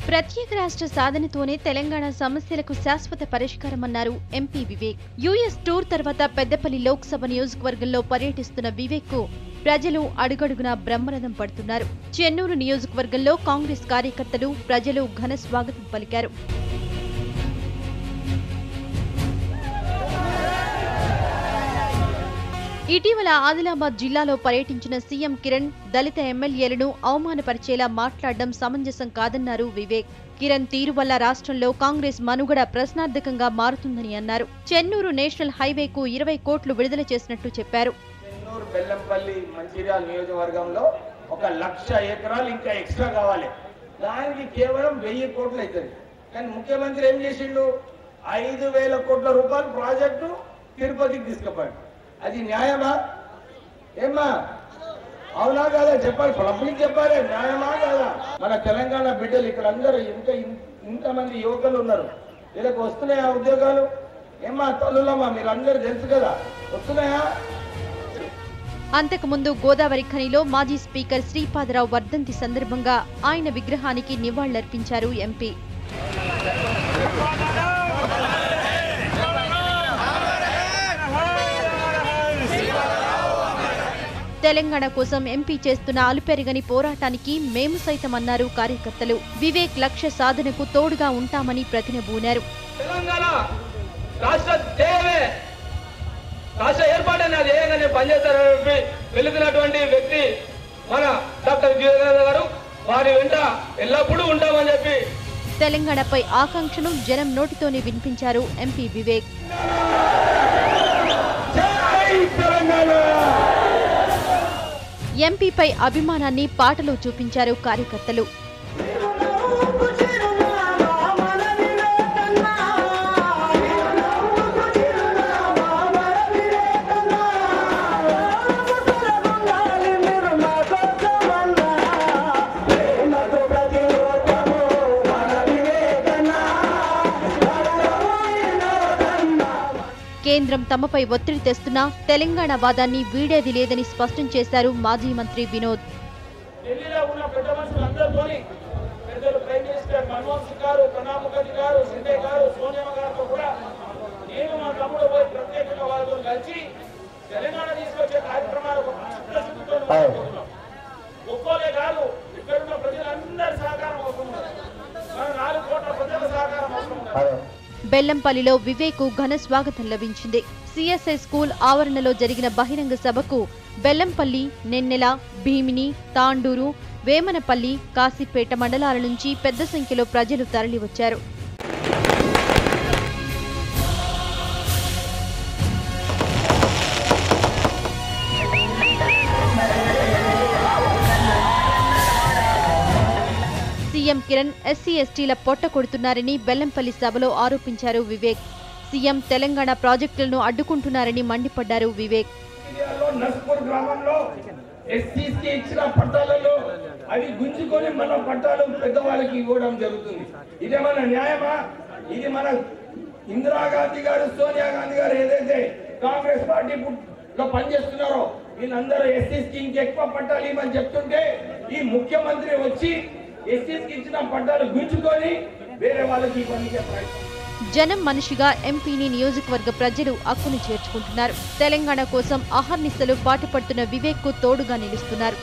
ప్రత్యేక రాష్ట్ర సాధనతోనే తెలంగాణ సమస్యలకు శాశ్వత పరిష్కారమన్నారు ఎంపీ వివేక్. యూఎస్ టూర్ తర్వాత పెద్దపల్లి లోక్సభ నియోజకవర్గంలో పర్యటిస్తున్న వివేక్ కు ప్రజలు అడుగడుగునా బ్రహ్మరథం పడుతున్నారు. చెన్నూరు నియోజకవర్గంలో కాంగ్రెస్ కార్యకర్తలు, ప్రజలు ఘన స్వాగతం పలికారు. ఇటీవల ఆదిలాబాద్ జిల్లాలో పర్యటించిన సీఎం కిరణ్ దళిత ఎమ్మెల్యేలను అవమానపరిచేలా మాట్లాడడం సమంజసం కాదన్నారు వివేక్. కిరణ్ తీరు వల్ల రాష్ట్రంలో కాంగ్రెస్ మనుగడ ప్రశ్నార్థకంగా మారుతుందని అన్నారు. చెన్నూరు నేషనల్ హైవేకు 20 కోట్లు విడుదల చేసినట్టు చెప్పారు. చెన్నూరు బెల్లంపల్లి మంచిర్యాల నియోజకవర్గంలో 1,00,000 ఎకరాలు ఇంకా ఎక్స్ట్రా కావాలి. దానికి కేవలం 1000 కోట్లు అవుతుంది. కానీ ముఖ్యమంత్రి ఏం చేసిండు? 5,000 కోట్ల రూపాయల ప్రాజెక్టు తిరుపతికి తీసుకుపోయాడు. అది న్యాయమా? ఏమా అవునా కాదా చెప్పాలి, పబ్లిక్ చెప్పాలి. న్యాయమా కాదా? మన తెలంగాణ బిడ్డలు ఇక్కడ అందరూ ఇంతమంది యువకులు ఉన్నారు. వీళ్ళకి వస్తున్నాయా ఉద్యోగాలు? ఏమా తల్లులమ్మా మీరు అందరూ తెలుసు కదా, వస్తున్నాయా? అంతకుముందు గోదావరి ఖనిలో మాజీ స్పీకర్ శ్రీపాదరావు వర్ధంతి సందర్భంగా ఆయన విగ్రహానికి నివాళులర్పించారు ఎంపీ. తెలంగాణ కోసం ఎంపీ చేస్తున్న అలుపెరగని పోరాటానికి మేము సైతం అన్నారు కార్యకర్తలు. వివేక్ లక్ష్య సాధనకు తోడుగా ఉంటామని ప్రతినబూనారు. తెలంగాణ రాష్ట్ర ఏర్పాటైన ధ్యేయంగానే పనిచేస్తారని వెళుతున్నటువంటి వ్యక్తి మన డాక్టర్ జితేంద్ర గారు. వారి వెంట ఎల్లప్పుడూ ఉంటామని చెప్పి తెలంగాణపై ఆకాంక్షను జనం నోటితోనే వినిపించారు ఎంపీ వివేక్. ఎంపీపై అభిమానాన్ని పాటలో చూపించారు కార్యకర్తలు. కేంద్రం తమపై ఒత్తిడి తెస్తున్నా తెలంగాణ వాదాన్ని వీడేది లేదని స్పష్టం చేశారు మాజీ మంత్రి వినోద్. ఢిల్లీలో ఉన్న పెద్ద మనుషులందరితోని పెద్దలు ప్రైమ్ మినిస్టర్ మన్మోహన్ సింగ్ గారు, ప్రణబ్ ముఖర్జీ గారు, సింధే గారు, సోనియా గారితో కూడా నేను మా తమ్ముడు పోయి ప్రత్యేకంగా వాళ్ళతో కలిసి తెలంగాణ తీసుకొచ్చే కార్యక్రమాలకు ఒక్కోలే కాదు, ఇక్కడున్న ప్రజలందరి సహకారం అవసరం. మన 4 కోట్ల ప్రజల సహకారం అవసరం. బెల్లంపల్లిలో వివేక్ కు ఘన స్వాగతం లభించింది. సిఎస్ఐ స్కూల్ ఆవరణలో జరిగిన బహిరంగ సభకు బెల్లంపల్లి, నెన్నెల, భీమిని, తాండూరు, వేమనపల్లి, కాశీపేట మండలాల నుంచి పెద్ద సంఖ్యలో ప్రజలు తరలివచ్చారు. సీఎం కిరణ్ ఎస్సీ ఎస్టీల పొట్ట కొడుతున్నారని బెల్లంపల్లి సభలో ఆరోపించారు వివేక్. సీఎం తెలంగాణ ప్రాజెక్టులను అడ్డుకుంటున్నారని మండిపడ్డారు వివేక్. గ్రామంలో ఎస్సీకి ఇచ్చిన పట్టాలలో అవి గుంజుకొని మన పట్టాలు పెద్దవాళ్ళకి ఇవ్వడం జరుగుతుంది. ఇదేమన్నా న్యాయమా? ఇది మన ఇందిరాగాంధీ గారు, సోనియా గాంధీ గారు ఏదైతే కాంగ్రెస్ పార్టీలో పనిచేస్తున్నారో వీళ్ళందరూ ఎస్సీకి ఇంకెక్కువ పట్టాలు ఇవ్వమని చెప్తుంటే ఈ ముఖ్యమంత్రి వచ్చి ఎస్సీకి ఇచ్చిన పట్టాలు గుంజుకొని వేరే వాళ్ళకి ఇవ్వడానికి ప్రయత్నం. జనం మనిషిగా ఎంపీని నియోజకవర్గ ప్రజలు అక్కును చేర్చుకుంటున్నారు. తెలంగాణ కోసం అహర్నిశలు పాటుపడుతున్న వివేక్ కు తోడుగా నిలుస్తున్నారు.